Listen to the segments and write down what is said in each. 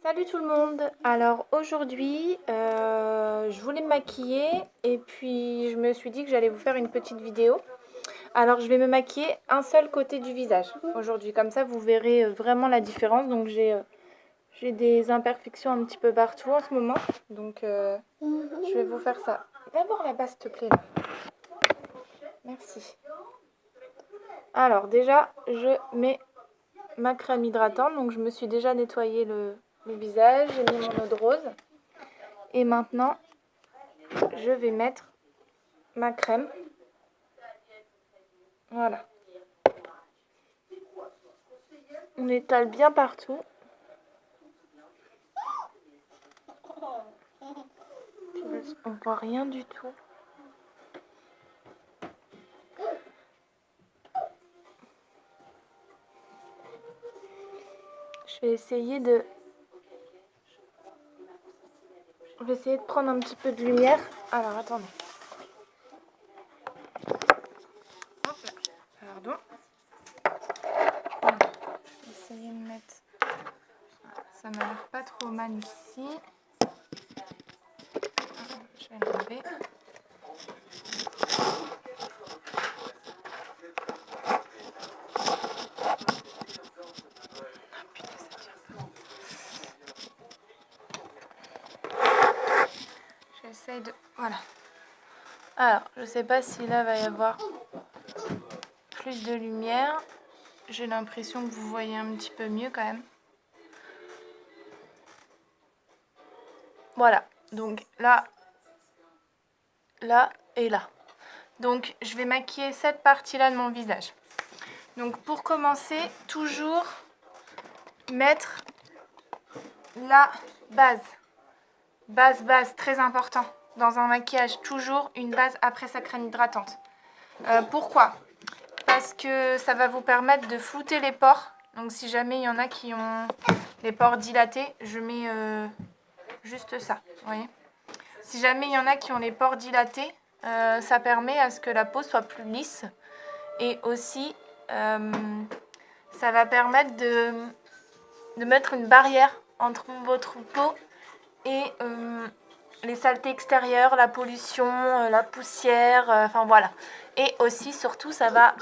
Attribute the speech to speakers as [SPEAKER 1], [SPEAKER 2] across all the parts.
[SPEAKER 1] Salut tout le monde! Alors aujourd'hui, je voulais me maquiller et puis je me suis dit que j'allais vous faire une petite vidéo. Alors je vais me maquiller un seul côté du visage aujourd'hui, comme ça vous verrez vraiment la différence. Donc j'ai des imperfections un petit peu partout en ce moment, donc je vais vous faire ça. Viens voir là-bas s'il te plaît. Là. Merci. Alors déjà, je mets ma crème hydratante, donc je me suis déjà nettoyé le visage, j'ai mis mon eau de rose. Et maintenant, je vais mettre ma crème. Voilà. On étale bien partout. On voit rien du tout. Je vais essayer de prendre un petit peu de lumière. Alors, attendez. Hop là. Pardon. Voilà. Je vais essayer de mettre... Ça m'a l'air pas trop mal ici. Je vais l'enlever. J'essaye de... Voilà. Alors, je sais pas si là va y avoir plus de lumière. J'ai l'impression que vous voyez un petit peu mieux quand même. Voilà. Donc là et là. Donc je vais maquiller cette partie-là de mon visage. Donc pour commencer, toujours mettre la base. Base, très important. Dans un maquillage, toujours une base après sa crème hydratante. Pourquoi? Parce que ça va vous permettre de flouter les pores. Donc si jamais il y en a qui ont les pores dilatés, je mets juste ça. Vous voyez? Si jamais il y en a qui ont les pores dilatés, ça permet à ce que la peau soit plus lisse. Et aussi, ça va permettre de mettre une barrière entre votre peau et les saletés extérieures, la pollution, la poussière, enfin voilà. Et aussi, surtout, ça va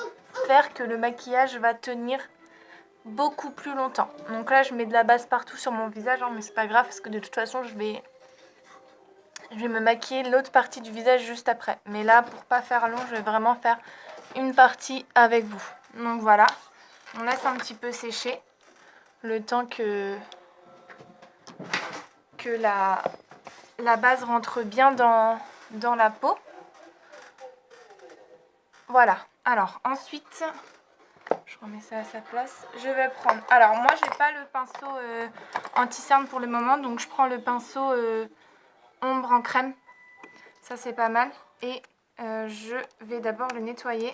[SPEAKER 1] faire que le maquillage va tenir beaucoup plus longtemps. Donc là, je mets de la base partout sur mon visage, hein, mais c'est pas grave parce que de toute façon, je vais me maquiller l'autre partie du visage juste après. Mais là, pour pas faire long, je vais vraiment faire une partie avec vous. Donc voilà, on laisse un petit peu sécher le temps que la base rentre bien dans la peau. Voilà, alors ensuite, je remets ça à sa place. Je vais prendre, alors moi j'ai pas le pinceau anti-cerne pour le moment, donc je prends le pinceau ombre en crème. Ça c'est pas mal. Et je vais d'abord le nettoyer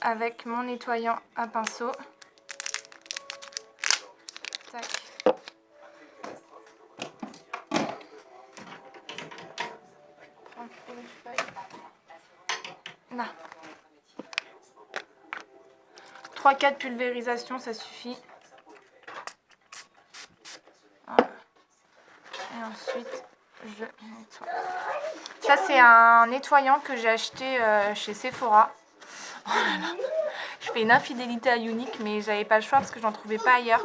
[SPEAKER 1] avec mon nettoyant à pinceau. Tac. Là. 3-4 pulvérisations, ça suffit. Voilà. Et ensuite, je nettoie. Ça, c'est un nettoyant que j'ai acheté chez Sephora. Oh là là. Je fais une infidélité à Younique, mais j'avais pas le choix parce que j'en trouvais pas ailleurs.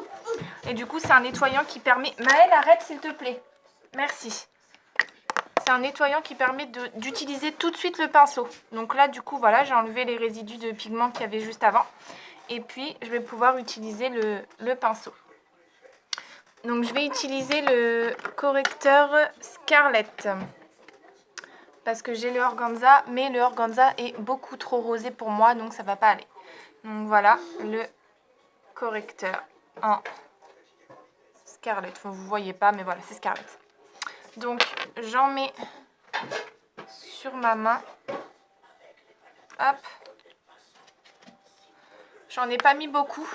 [SPEAKER 1] Et du coup, c'est un nettoyant qui permet... Maëlle, arrête s'il te plaît. Merci. C'est un nettoyant qui permet d'utiliser tout de suite le pinceau. Donc là, du coup, voilà, j'ai enlevé les résidus de pigments qu'il y avait juste avant. Et puis, je vais pouvoir utiliser le pinceau. Donc, je vais utiliser le correcteur Scarlett. Parce que j'ai le organza, mais le organza est beaucoup trop rosé pour moi, donc ça va pas aller. Donc voilà, le correcteur en Scarlett. Vous ne voyez pas, mais voilà, c'est Scarlett. Donc, j'en mets sur ma main. Hop. J'en ai pas mis beaucoup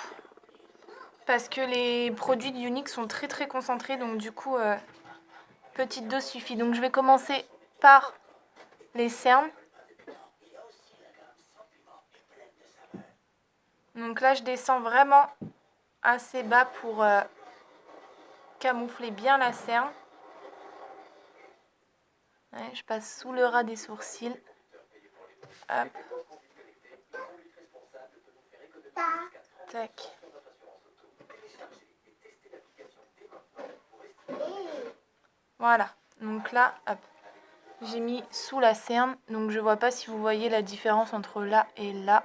[SPEAKER 1] parce que les produits de Younique sont très très concentrés, donc du coup, petite dose suffit. Donc je vais commencer par les cernes. Donc là, je descends vraiment assez bas pour camoufler bien la cerne. Ouais, je passe sous le ras des sourcils. Hop. Tac. Voilà. Donc là, hop. J'ai mis sous la cerne. Donc je vois pas si vous voyez la différence entre là et là.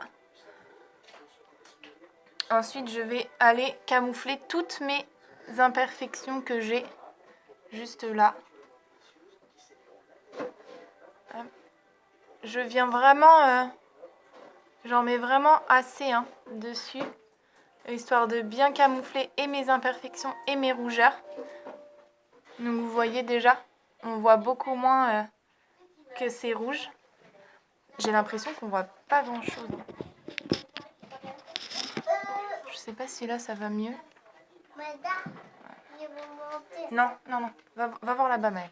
[SPEAKER 1] Ensuite, je vais aller camoufler toutes mes imperfections que j'ai juste là. Hop. Je viens vraiment... j'en mets vraiment assez dessus, histoire de bien camoufler et mes imperfections et mes rougeurs. Donc vous voyez déjà, on voit beaucoup moins que c'est rouge. J'ai l'impression qu'on voit pas grand chose. Je sais pas si là ça va mieux. Non, non, non. Va voir là-bas, Maëlle.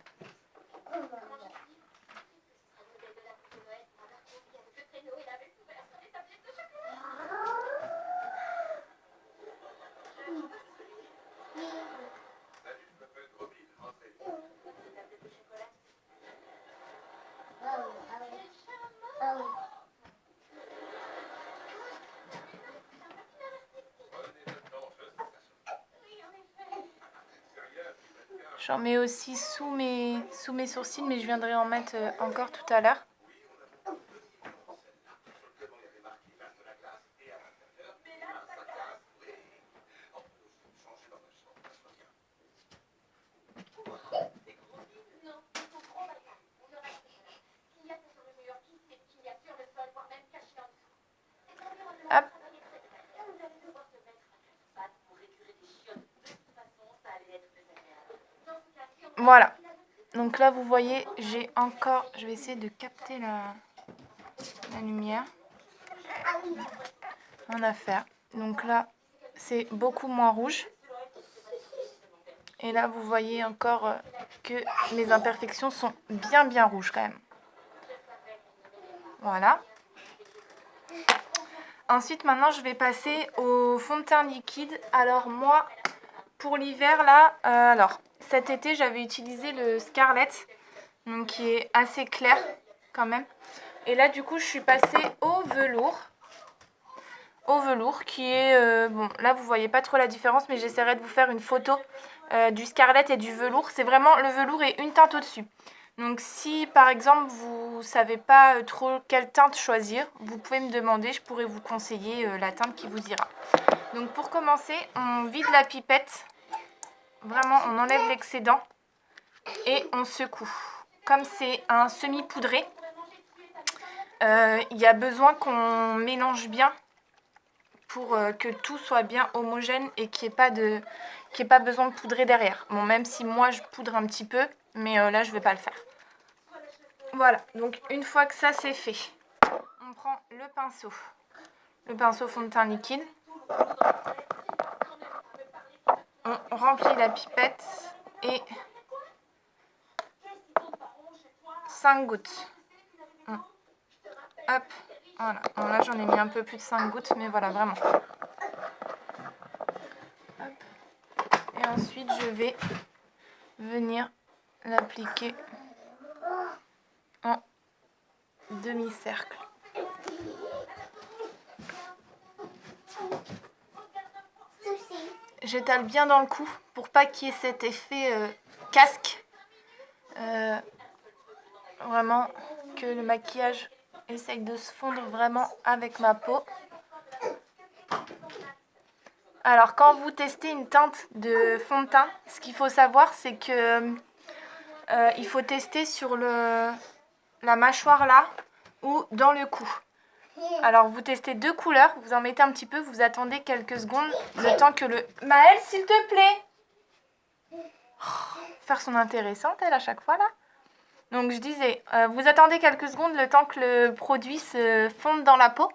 [SPEAKER 1] J'en mets aussi sous mes sourcils, mais je viendrai en mettre encore tout à l'heure. Hop. Voilà. Donc là, vous voyez, j'ai encore... Je vais essayer de capter la lumière. En affaire. Donc là, c'est beaucoup moins rouge. Et là, vous voyez encore que mes imperfections sont bien rouges quand même. Voilà. Ensuite, maintenant, je vais passer au fond de teint liquide. Alors moi, pour l'hiver, là, alors cet été, j'avais utilisé le Scarlett, donc qui est assez clair quand même. Et là, du coup, je suis passée au velours. Au velours qui est... bon, là, vous voyez pas trop la différence, mais j'essaierai de vous faire une photo du Scarlett et du velours. C'est vraiment le velours et une teinte au-dessus. Donc si par exemple vous savez pas trop quelle teinte choisir, vous pouvez me demander, je pourrais vous conseiller la teinte qui vous ira. Donc pour commencer, on vide la pipette, vraiment on enlève l'excédent et on secoue. Comme c'est un semi-poudré, il y a besoin qu'on mélange bien pour que tout soit bien homogène et qu'il n'y ait pas besoin de poudrer derrière. Bon, même si moi je poudre un petit peu, mais là je vais pas le faire. Voilà, donc une fois que ça c'est fait, on prend le pinceau fond de teint liquide, on remplit la pipette et 5 gouttes. Hop, voilà, bon, là j'en ai mis un peu plus de 5 gouttes, mais voilà, vraiment. Hop. Et ensuite je vais venir l'appliquer en demi-cercle. J'étale bien dans le cou pour pas qu'il y ait cet effet casque. Vraiment que le maquillage essaye de se fondre vraiment avec ma peau. Alors quand vous testez une teinte de fond de teint, ce qu'il faut savoir c'est que il faut tester sur la mâchoire là ou dans le cou. Alors vous testez 2 couleurs, vous en mettez un petit peu, vous attendez quelques secondes, le temps que le... Maëlle, s'il te plaît, faire son intéressante elle à chaque fois là. Donc je disais, vous attendez quelques secondes le temps que le produit se fonde dans la peau.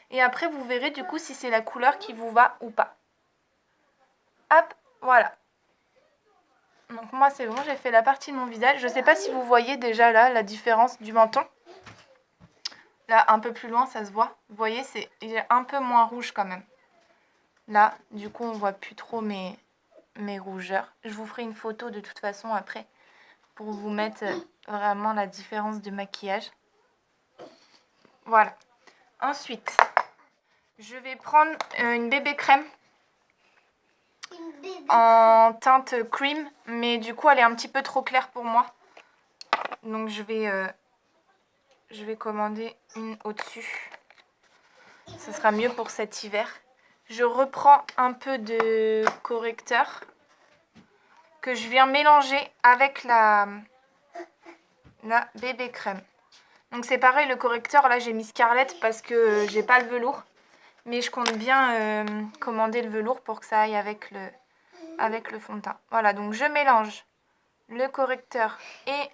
[SPEAKER 1] Et après vous verrez du coup si c'est la couleur qui vous va ou pas. Hop, voilà. Donc moi c'est bon, j'ai fait la partie de mon visage. Je ne sais pas si vous voyez déjà là la différence du menton. Là un peu plus loin ça se voit. Vous voyez, il est un peu moins rouge quand même. Là, du coup, on voit plus trop mes rougeurs. Je vous ferai une photo de toute façon après pour vous mettre vraiment la différence de maquillage. Voilà. Ensuite, je vais prendre une bébé crème en teinte cream, mais du coup, elle est un petit peu trop claire pour moi. Donc, je vais commander une au-dessus. Ce sera mieux pour cet hiver. Je reprends un peu de correcteur que je viens mélanger avec la bébé crème. Donc c'est pareil, le correcteur, là j'ai mis Scarlett parce que j'ai pas le velours. Mais je compte bien commander le velours pour que ça aille avec le fond de teint. Voilà, donc je mélange le correcteur et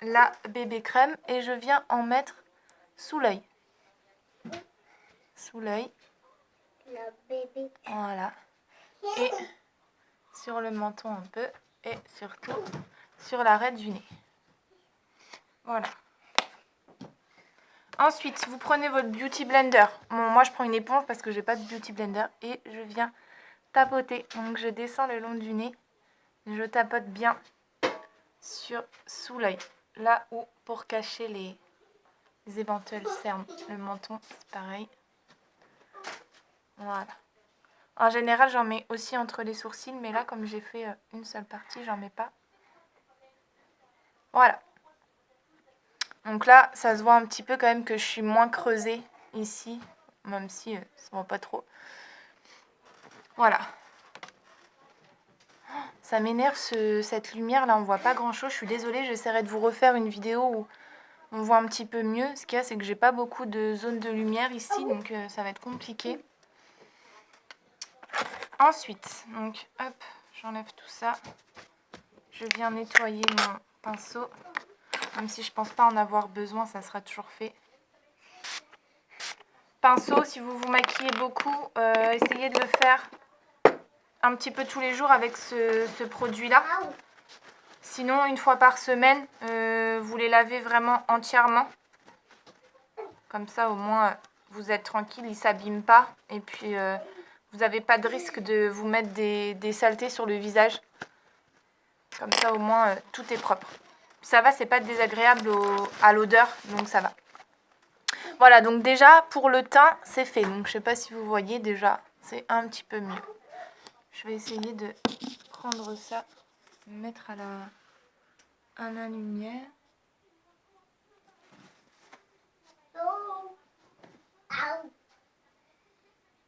[SPEAKER 1] la bébé crème et je viens en mettre sous l'œil. Sous l'œil. Voilà. Et sur le menton un peu et surtout sur l'arête du nez. Voilà. Ensuite, vous prenez votre Beauty Blender. Bon, moi, je prends une éponge parce que j'ai pas de Beauty Blender et je viens tapoter. Donc, je descends le long du nez. Je tapote bien sous l'œil. Là où, pour cacher les éventuelles cernes. Le menton, c'est pareil. Voilà. En général, j'en mets aussi entre les sourcils, mais là, comme j'ai fait une seule partie, j'en mets pas. Voilà. Donc là, ça se voit un petit peu quand même que je suis moins creusée ici, même si ça ne voit pas trop. Voilà. Ça m'énerve cette lumière là, on voit pas grand chose. Je suis désolée, j'essaierai de vous refaire une vidéo où on voit un petit peu mieux. Ce qu'il y a, c'est que j'ai pas beaucoup de zones de lumière ici, donc ça va être compliqué. Ensuite, donc hop, j'enlève tout ça. Je viens nettoyer mon pinceau. Même si je pense pas en avoir besoin, ça sera toujours fait. Pinceau, si vous vous maquillez beaucoup, essayez de le faire un petit peu tous les jours avec ce produit-là. Sinon, une fois par semaine, vous les lavez vraiment entièrement. Comme ça, au moins, vous êtes tranquille, ils ne s'abîment pas. Et puis, vous n'avez pas de risque de vous mettre des saletés sur le visage. Comme ça, au moins, tout est propre. Ça va, c'est pas désagréable à l'odeur, donc ça va. Voilà, donc déjà, pour le teint, c'est fait. Donc, je sais pas si vous voyez déjà, c'est un petit peu mieux. Je vais essayer de prendre ça, mettre à la lumière.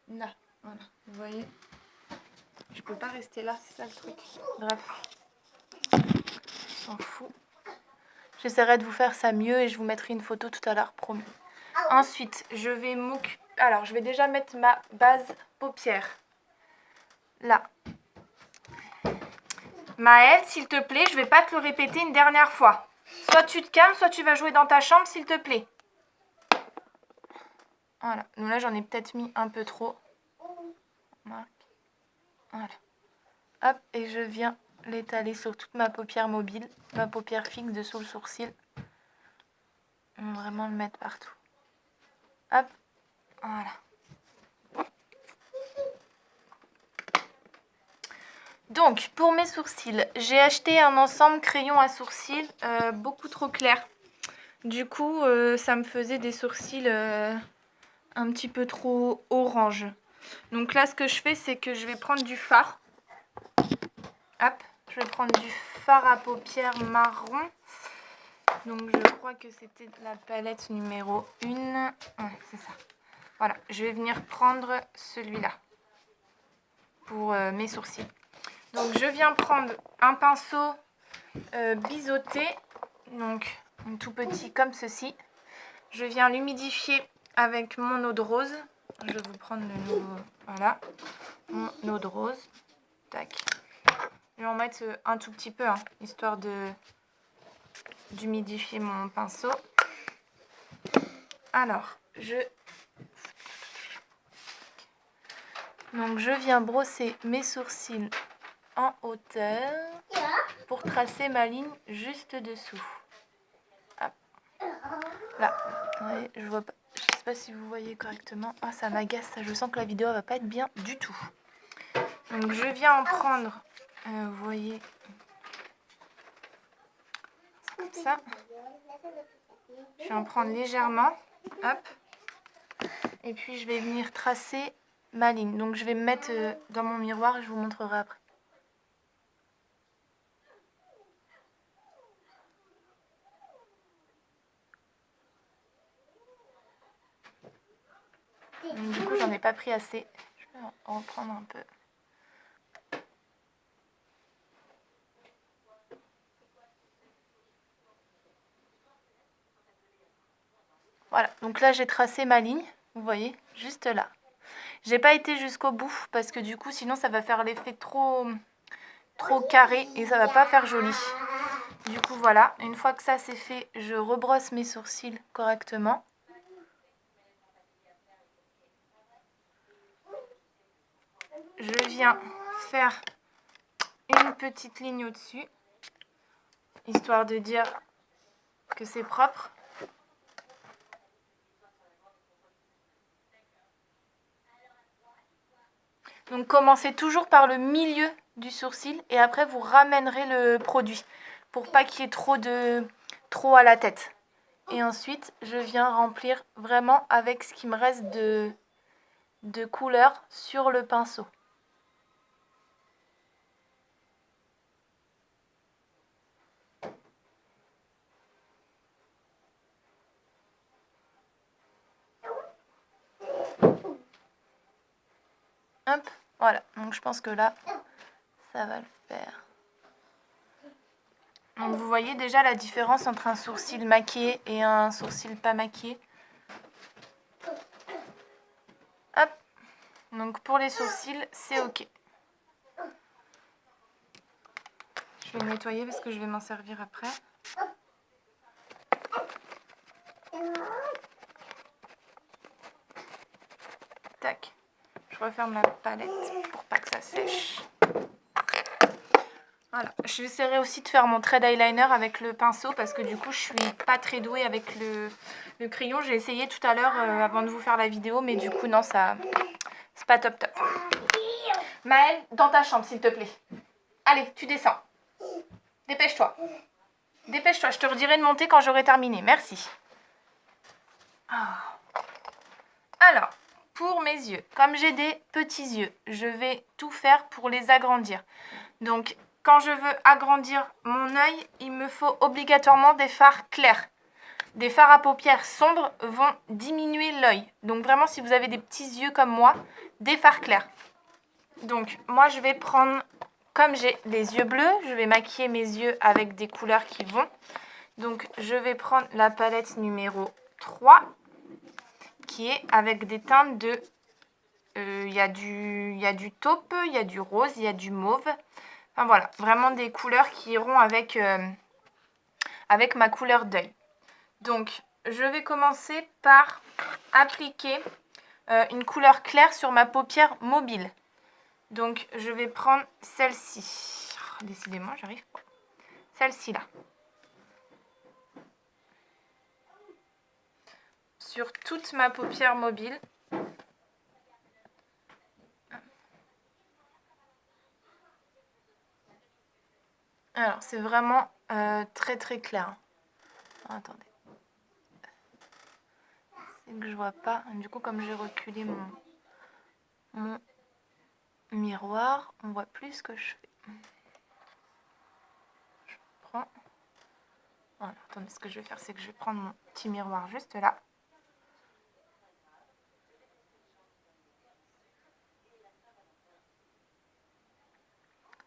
[SPEAKER 1] Là, voilà, vous voyez. Je peux pas rester là, c'est ça le truc. Bref, je s'en fout. J'essaierai de vous faire ça mieux et je vous mettrai une photo tout à l'heure, promis. Ensuite, je vais m'occuper... Alors, je vais déjà mettre ma base paupière. Là. Maëlle, s'il te plaît, je vais pas te le répéter une dernière fois. Soit tu te calmes, soit tu vas jouer dans ta chambre, s'il te plaît. Voilà. Donc là, j'en ai peut-être mis un peu trop. Voilà. Hop, et je viens l'étaler sur toute ma paupière mobile, ma paupière fixe dessous le sourcil. Vraiment le mettre partout. Hop, voilà. Donc, pour mes sourcils, j'ai acheté un ensemble crayon à sourcils beaucoup trop clair. Du coup, ça me faisait des sourcils un petit peu trop orange. Donc là, ce que je fais, c'est que je vais prendre du fard. Hop, je vais prendre du fard à paupières marron. Donc, je crois que c'était la palette numéro 1. Ouais, c'est ça. Voilà, je vais venir prendre celui-là pour mes sourcils. Donc, je viens prendre un pinceau biseauté, donc un tout petit comme ceci. Je viens l'humidifier avec mon eau de rose. Je vais vous prendre le nouveau, voilà, mon eau de rose. Tac. Je vais en mettre un tout petit peu, hein, histoire d'humidifier mon pinceau. Alors, donc je viens brosser mes sourcils en hauteur pour tracer ma ligne juste dessous. Hop. Là, ouais, je vois pas. pas si vous voyez correctement. Ah, ça m'agace, je sens que la vidéo va pas être bien du tout. Donc je viens en prendre, vous voyez, comme ça. Je vais en prendre légèrement, hop. Et puis je vais venir tracer ma ligne. Donc je vais me mettre dans mon miroir et je vous montrerai après. Donc, du coup, j'en ai pas pris assez. Je vais en reprendre un peu. Voilà, donc là j'ai tracé ma ligne, vous voyez, juste là. J'ai pas été jusqu'au bout parce que du coup sinon ça va faire l'effet trop carré et ça va pas faire joli. Du coup voilà, une fois que ça c'est fait, je rebrosse mes sourcils correctement. Je viens faire une petite ligne au-dessus, histoire de dire que c'est propre. Donc commencez toujours par le milieu du sourcil et après vous ramènerez le produit pour pas qu'il y ait trop à la tête. Et ensuite, je viens remplir vraiment avec ce qui me reste de couleur sur le pinceau. Hop, voilà. Donc je pense que là, ça va le faire. Donc vous voyez déjà la différence entre un sourcil maquillé et un sourcil pas maquillé. Hop. Donc pour les sourcils, c'est ok. Je vais le nettoyer parce que je vais m'en servir après. Tac. Je referme la palette pour pas que ça sèche. Voilà. J'essaierai aussi de faire mon trait d'eyeliner avec le pinceau parce que du coup je suis pas très douée avec le crayon. J'ai essayé tout à l'heure avant de vous faire la vidéo, mais du coup non, ça c'est pas top top. Maëlle, dans ta chambre s'il te plaît. Allez, tu descends. Dépêche-toi. Dépêche-toi, je te redirai de monter quand j'aurai terminé. Merci. Alors, pour mes yeux, comme j'ai des petits yeux, je vais tout faire pour les agrandir. Donc, quand je veux agrandir mon œil, il me faut obligatoirement des fards clairs. Des fards à paupières sombres vont diminuer l'œil. Donc vraiment, si vous avez des petits yeux comme moi, des fards clairs. Donc, moi, je vais prendre, comme j'ai les yeux bleus, je vais maquiller mes yeux avec des couleurs qui vont. Donc, je vais prendre la palette numéro 3, qui est avec des teintes de... Il y a du taupe, il y a du rose, il y a du mauve. Enfin voilà, vraiment des couleurs qui iront avec ma couleur d'œil. Donc, je vais commencer par appliquer une couleur claire sur ma paupière mobile. Donc, je vais prendre celle-ci. Oh, décidément, j'arrive pas. Celle-ci là. Sur toute ma paupière mobile. Alors, c'est vraiment très très clair. Oh, attendez. C'est que je vois pas. Du coup, comme j'ai reculé mon miroir, on voit plus ce que je fais. Je prends. Voilà, attendez, ce que je vais faire, c'est que je vais prendre mon petit miroir juste là.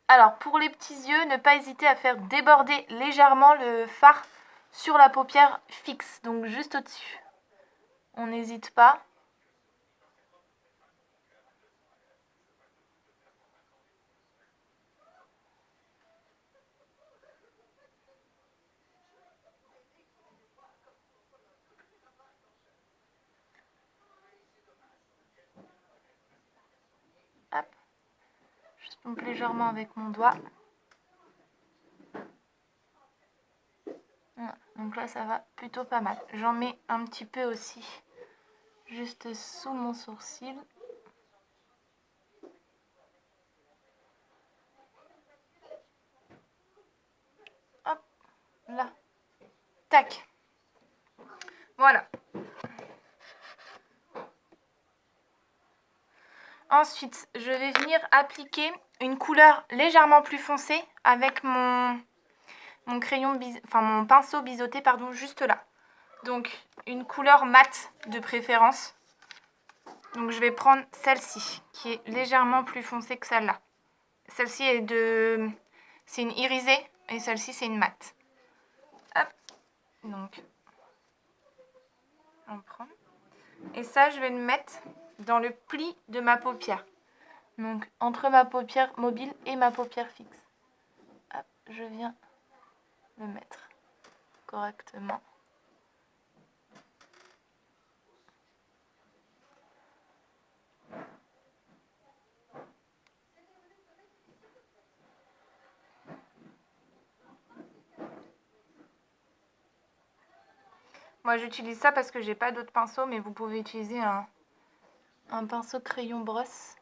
[SPEAKER 1] Alors, pour les petits yeux, ne pas hésiter à faire déborder légèrement le fard sur la paupière fixe, donc juste au-dessus. On n'hésite pas. Hop. Je pompe légèrement avec mon doigt. Voilà. Donc là, ça va plutôt pas mal. J'en mets un petit peu aussi juste sous mon sourcil. Hop, là. Tac. Voilà. Ensuite, je vais venir appliquer une couleur légèrement plus foncée avec mon crayon, mon pinceau biseauté, pardon, juste là. Donc, une couleur mate de préférence. Donc, je vais prendre celle-ci, qui est légèrement plus foncée que celle-là. Celle-ci c'est une irisée et celle-ci, c'est une mate. Hop. Donc, on prend. Et ça, je vais le mettre dans le pli de ma paupière. Donc, entre ma paupière mobile et ma paupière fixe. Hop, je viens le mettre correctement. Moi, j'utilise ça parce que j'ai pas d'autres pinceaux, mais vous pouvez utiliser un pinceau crayon brosse.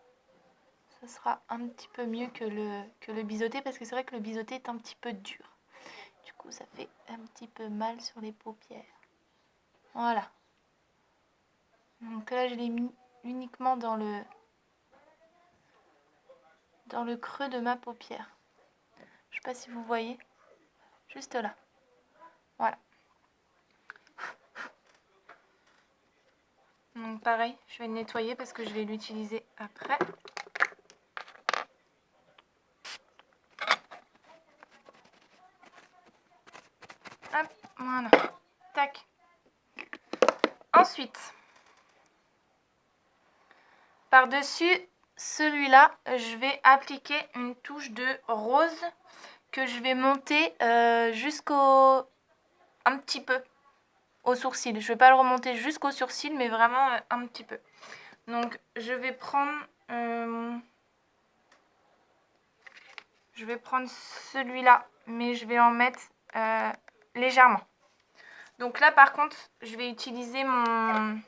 [SPEAKER 1] Ça sera un petit peu mieux que le biseauté, parce que c'est vrai que le biseauté est un petit peu dur. Du coup, ça fait un petit peu mal sur les paupières. Voilà. Donc là, je l'ai mis uniquement dans le creux de ma paupière. Je sais pas si vous voyez. Juste là. Voilà. Donc pareil, je vais le nettoyer parce que je vais l'utiliser après. Hop, voilà. Tac. Ensuite, par-dessus celui-là, je vais appliquer une touche de rose que je vais monter jusqu'au... un petit peu au sourcil. Je ne vais pas le remonter jusqu'au sourcil, mais vraiment un petit peu. Donc, je vais prendre celui-là, mais je vais en mettre légèrement. Donc là, par contre, je vais utiliser mon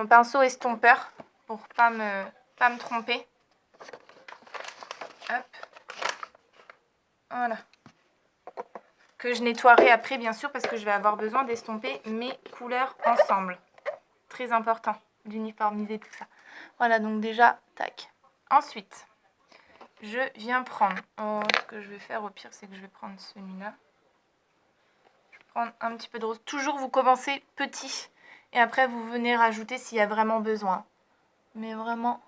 [SPEAKER 1] pinceau estompeur pour pas me tromper. Hop. Voilà. Que je nettoierai après, bien sûr, parce que je vais avoir besoin d'estomper mes couleurs ensemble. Très important d'uniformiser tout ça. Voilà, donc déjà, tac. Ensuite, je viens prendre... ce que je vais faire au pire, c'est que je vais prendre celui-là. Je vais prendre un petit peu de rose. Toujours, vous commencez petit. Et après, vous venez rajouter s'il y a vraiment besoin. Mais vraiment,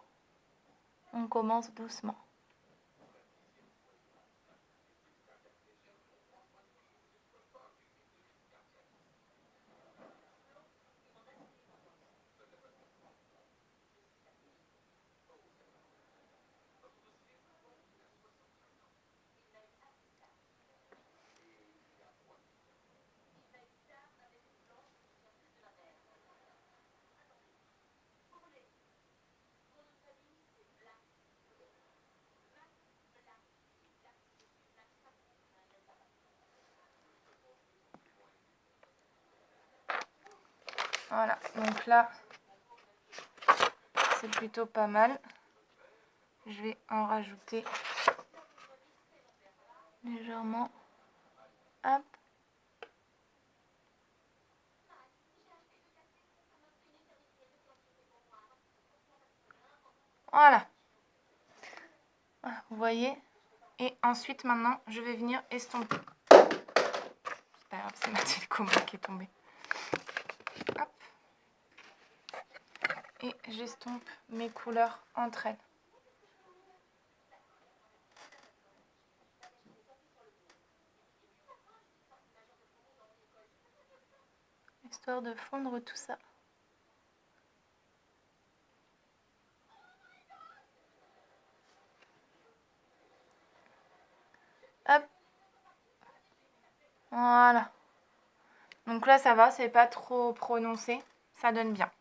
[SPEAKER 1] on commence doucement. Voilà, donc là, c'est plutôt pas mal. Je vais en rajouter légèrement. Hop. Voilà. Vous voyez? Et ensuite, maintenant, je vais venir estomper. C'est pas grave, c'est ma télécommande qui est tombée. Hop. Et j'estompe mes couleurs entre elles. Histoire de fondre tout ça. Hop. Voilà. Donc là, ça va, c'est pas trop prononcé. Ça donne bien.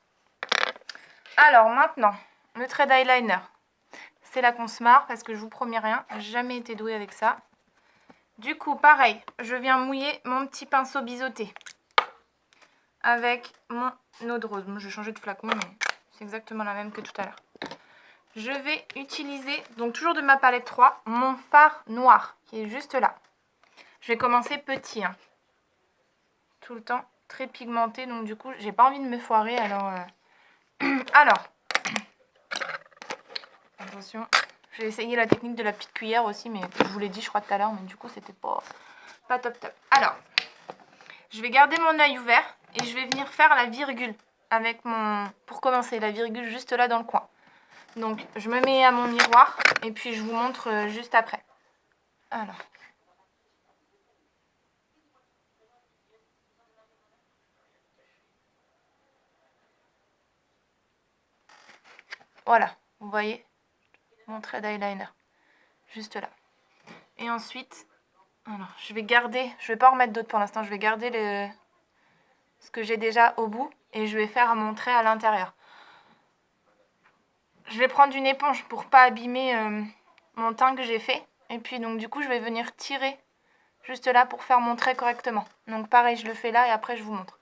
[SPEAKER 1] Alors maintenant, le trait d'eyeliner. C'est là qu'on se marre parce que je vous promets rien. J'ai jamais été douée avec ça. Du coup, pareil, je viens mouiller mon petit pinceau biseauté. avec mon eau de rose. Bon, je vais changer de flacon, mais c'est exactement la même que tout à l'heure. Je vais utiliser, donc toujours de ma palette 3, mon fard noir, qui est juste là. Je vais commencer petit, hein. Tout le temps très pigmenté, donc du coup, j'ai pas envie de me foirer, alors... Alors, attention, j'ai essayé la technique de la petite cuillère aussi, mais je vous l'ai dit, je crois, tout à l'heure, mais du coup, c'était pas top top. Alors, je vais garder mon œil ouvert et je vais venir faire la virgule avec pour commencer, la virgule juste là dans le coin. Donc, je me mets à mon miroir et puis je vous montre juste après. Alors. Voilà, vous voyez mon trait d'eyeliner, juste là. Et ensuite, alors, je vais garder, je vais pas en remettre d'autres pour l'instant, je vais garder ce que j'ai déjà au bout et je vais faire mon trait à l'intérieur. Je vais prendre une éponge pour pas abîmer mon teint que j'ai fait. Et puis donc du coup, je vais venir tirer juste là pour faire mon trait correctement. Donc pareil, je le fais là et après je vous montre.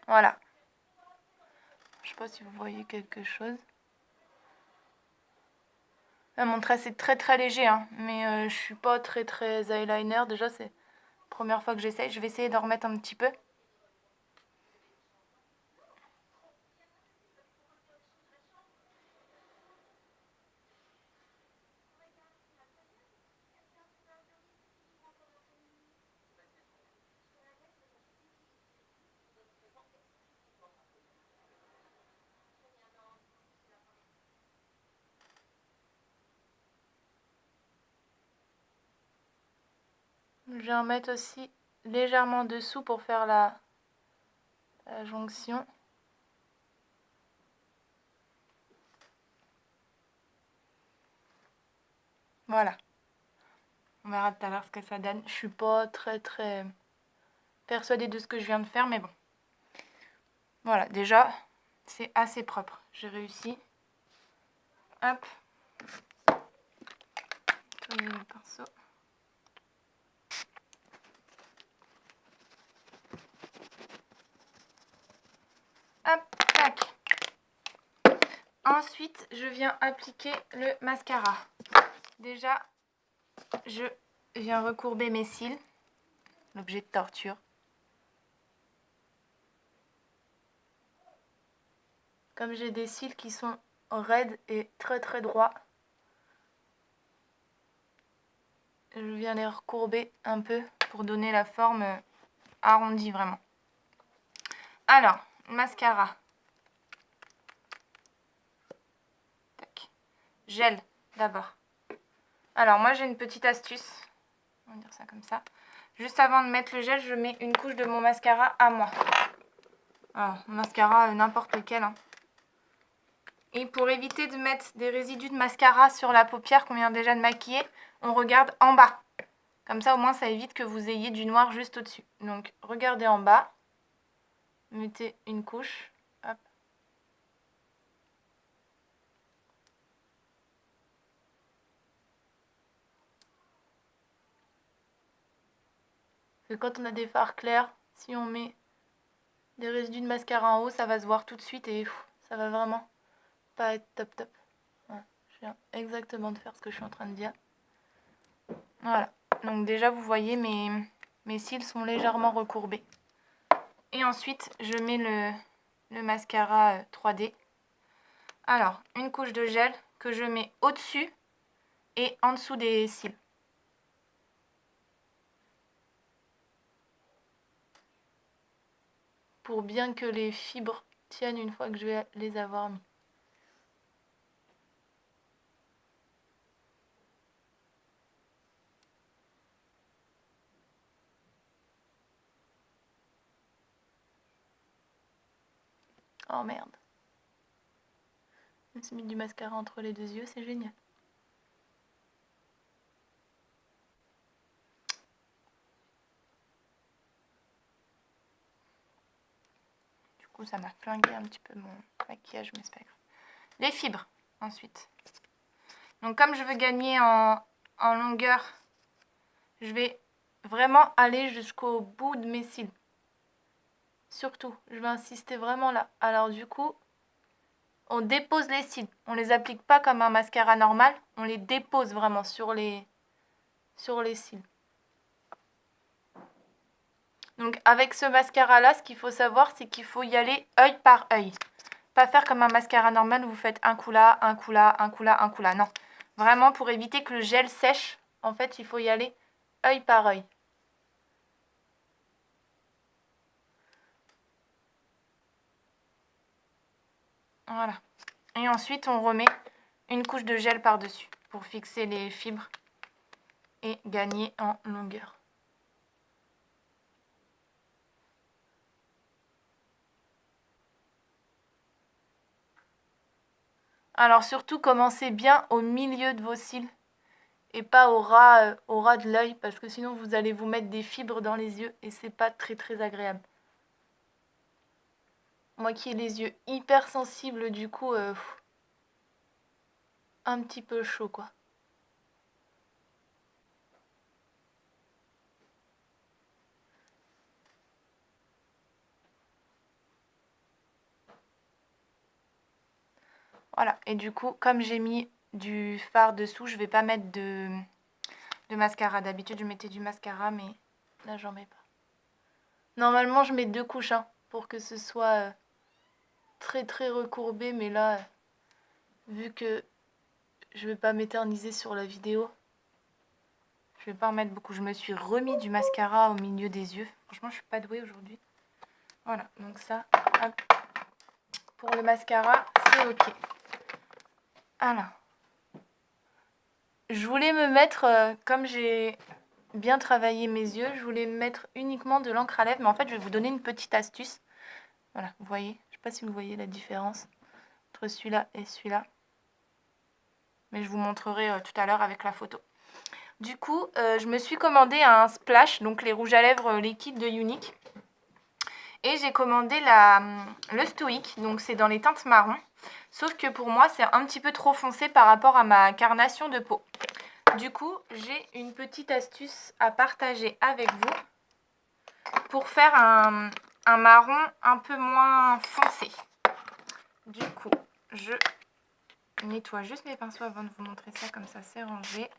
[SPEAKER 1] Voilà. Je sais pas si vous voyez quelque chose. Là, mon trait c'est très très léger, hein, mais je suis pas très eyeliner. Déjà, c'est la première fois que j'essaye. Je vais essayer d'en remettre un petit peu. Je vais en mettre aussi légèrement dessous pour faire la jonction. Voilà. On verra tout à l'heure ce que ça donne. Je suis pas très persuadée de ce que je viens de faire, mais bon. Voilà, déjà, c'est assez propre. J'ai réussi. Hop. Nettoyer le pinceau. Hop, tac. Ensuite, je viens appliquer le mascara. Déjà, je viens recourber mes cils. L'objet de torture. Comme j'ai des cils qui sont raides et très droits, je viens les recourber un peu pour donner la forme arrondie vraiment. Alors, mascara. Tac. Gel d'abord. Alors moi j'ai une petite astuce. On va dire ça comme ça. Juste avant de mettre le gel, je mets une couche de mon mascara à moi. Alors, mascara n'importe lequel, hein. Et pour éviter de mettre des résidus de mascara sur la paupière qu'on vient déjà de maquiller, on regarde en bas. Comme ça, au moins, ça évite que vous ayez du noir juste au-dessus. Donc, regardez en bas. Mettez une couche. Hop. Parce que quand on a des fards clairs, si on met des résidus de mascara en haut, ça va se voir tout de suite et ça va vraiment pas être top. Voilà. Je viens exactement de faire ce que je suis en train de dire. Voilà. Donc déjà, vous voyez, mes cils sont légèrement recourbés. Et ensuite, je mets le mascara 3D. Alors, une couche de gel que je mets au-dessus et en dessous des cils. Pour bien que les fibres tiennent une fois que je vais les avoir mis. Oh merde. Je me suis mis du mascara entre les deux yeux, c'est génial. Du coup, ça m'a flingué un petit peu mon maquillage, mais c'est pas grave. Les fibres, ensuite. Donc, comme je veux gagner en longueur, je vais vraiment aller jusqu'au bout de mes cils. Surtout, je vais insister vraiment là. Alors, du coup, on dépose les cils. On les applique pas comme un mascara normal. On les dépose vraiment sur les cils. Donc, avec ce mascara-là, ce qu'il faut savoir, c'est qu'il faut y aller œil par œil. Pas faire comme un mascara normal où vous faites un coup là, un coup là, un coup là, un coup là. Non. Vraiment, pour éviter que le gel sèche, en fait, il faut y aller œil par œil. Voilà. Et ensuite, on remet une couche de gel par-dessus pour fixer les fibres et gagner en longueur. Alors surtout, commencez bien au milieu de vos cils et pas au ras de l'œil parce que sinon vous allez vous mettre des fibres dans les yeux et c'est pas très très agréable. Moi qui ai les yeux hyper sensibles, du coup, un petit peu chaud quoi. Voilà, et du coup, comme j'ai mis du fard dessous, je vais pas mettre de mascara. D'habitude, je mettais du mascara, mais là, j'en mets pas. Normalement, je mets 2 couches pour que ce soit très très recourbé, mais là, vu que je vais pas m'éterniser sur la vidéo, je vais pas en mettre beaucoup. Je me suis remis du mascara au milieu des yeux. Franchement, je suis pas douée aujourd'hui. Voilà, donc ça, hop. Pour le mascara, c'est ok. Alors, je voulais me mettre, comme j'ai bien travaillé mes yeux, je voulais mettre uniquement de l'encre à lèvres, mais en fait, je vais vous donner une petite astuce. Voilà, vous voyez, je sais pas si vous voyez la différence entre celui-là et celui-là. Mais je vous montrerai tout à l'heure avec la photo. Du coup, je me suis commandé un splash, donc les rouges à lèvres liquides de Unique. Et j'ai commandé le Stoic, donc c'est dans les teintes marron. Sauf que pour moi, c'est un petit peu trop foncé par rapport à ma carnation de peau. Du coup, j'ai une petite astuce à partager avec vous pour faire un marron un peu moins foncé. Du coup, je nettoie juste mes pinceaux avant de vous montrer ça, comme ça c'est rangé.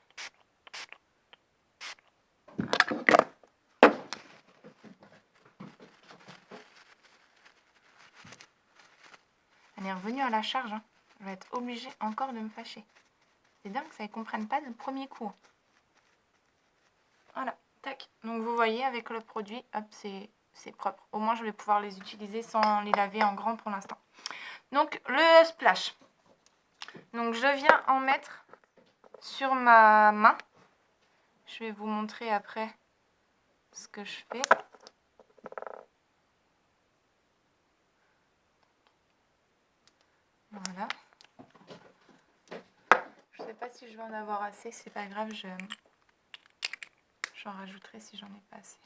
[SPEAKER 1] Elle est revenue à la charge. Je vais être obligée encore de me fâcher. C'est dingue, ça ne comprenne pas le premier coup. Voilà, tac. Donc vous voyez, avec le produit, hop, c'est propre. Au moins, je vais pouvoir les utiliser sans les laver en grand pour l'instant. Donc, le splash. Donc, je viens en mettre sur ma main. Je vais vous montrer après ce que je fais. Voilà. Je sais pas si je vais en avoir assez, c'est pas grave, j'en rajouterai si j'en ai pas assez.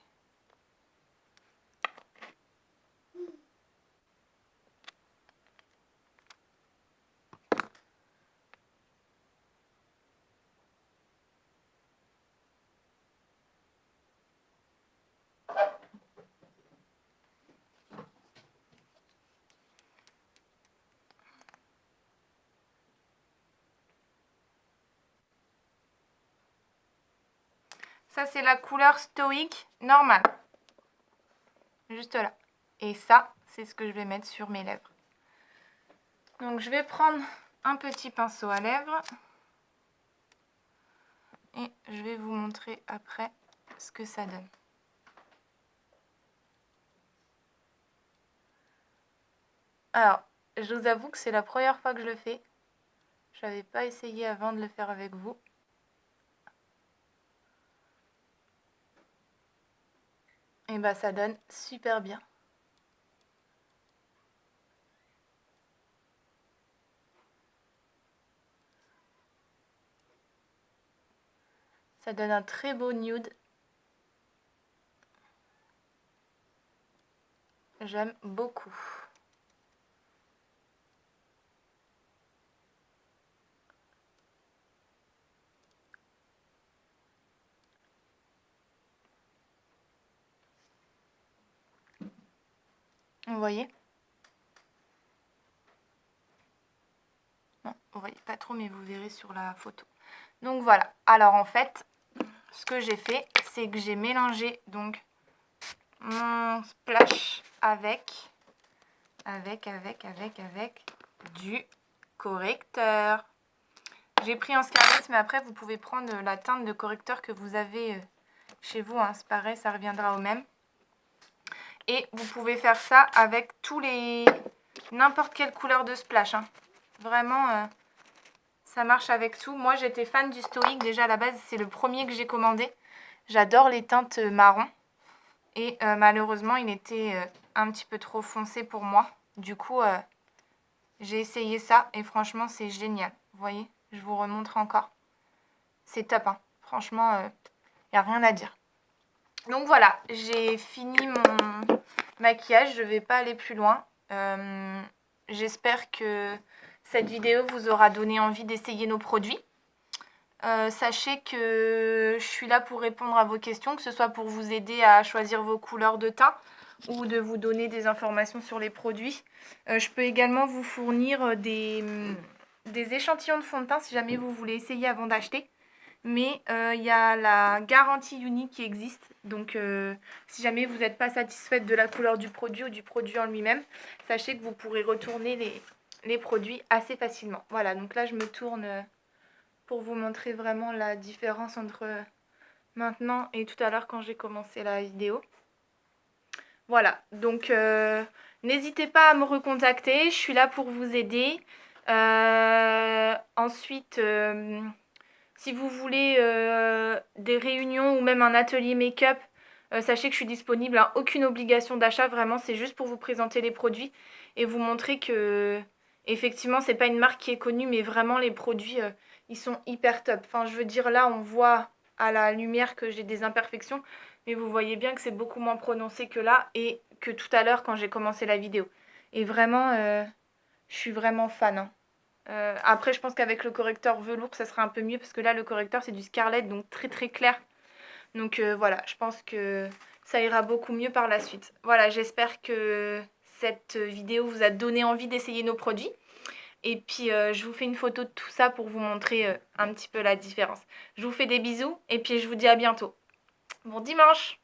[SPEAKER 1] Ça, c'est la couleur Stoic normale. Juste là. Et ça, c'est ce que je vais mettre sur mes lèvres. Donc, je vais prendre un petit pinceau à lèvres. Et je vais vous montrer après ce que ça donne. Alors, je vous avoue que c'est la première fois que je le fais. Je n'avais pas essayé avant de le faire avec vous. Et bah ça donne super bien. Ça donne un très beau nude. J'aime beaucoup. Vous voyez? Non, vous voyez pas trop, mais vous verrez sur la photo. Donc voilà. Alors en fait, ce que j'ai fait, c'est que j'ai mélangé donc mon splash avec du correcteur. J'ai pris un Scarlett, mais après vous pouvez prendre la teinte de correcteur que vous avez chez vous, hein. C'est pareil, ça reviendra au même. Et vous pouvez faire ça avec n'importe quelle couleur de splash, hein. Vraiment, ça marche avec tout. Moi, j'étais fan du Stoic. Déjà, à la base, c'est le premier que j'ai commandé. J'adore les teintes marron. Et malheureusement, il était un petit peu trop foncé pour moi. Du coup, j'ai essayé ça. Et franchement, c'est génial. Vous voyez, je vous remontre encore. C'est top, hein. Franchement, il n'y a rien à dire. Donc voilà, j'ai fini mon maquillage. Je ne vais pas aller plus loin. J'espère que cette vidéo vous aura donné envie d'essayer nos produits. Sachez que je suis là pour répondre à vos questions, que ce soit pour vous aider à choisir vos couleurs de teint ou de vous donner des informations sur les produits. Je peux également vous fournir des échantillons de fond de teint si jamais vous voulez essayer avant d'acheter. Mais il y a la garantie unique qui existe. Donc si jamais vous n'êtes pas satisfaite de la couleur du produit ou du produit en lui-même, sachez que vous pourrez retourner les produits assez facilement. Voilà, donc là je me tourne pour vous montrer vraiment la différence entre maintenant et tout à l'heure quand j'ai commencé la vidéo. Voilà, donc n'hésitez pas à me recontacter, je suis là pour vous aider. Ensuite, si vous voulez des réunions ou même un atelier make-up, sachez que je suis disponible, hein, aucune obligation d'achat, vraiment, c'est juste pour vous présenter les produits et vous montrer que, effectivement, c'est pas une marque qui est connue, mais vraiment, les produits, ils sont hyper top. Enfin, je veux dire, là, on voit à la lumière que j'ai des imperfections, mais vous voyez bien que c'est beaucoup moins prononcé que là et que tout à l'heure quand j'ai commencé la vidéo. Et vraiment, je suis vraiment fan, hein. Après, je pense qu'avec le correcteur velours, ça sera un peu mieux parce que là, le correcteur, c'est du Scarlett, donc très très clair. Donc voilà, je pense que ça ira beaucoup mieux par la suite. Voilà, j'espère que cette vidéo vous a donné envie d'essayer nos produits. Et puis, je vous fais une photo de tout ça pour vous montrer un petit peu la différence. Je vous fais des bisous et puis je vous dis à bientôt. Bon dimanche!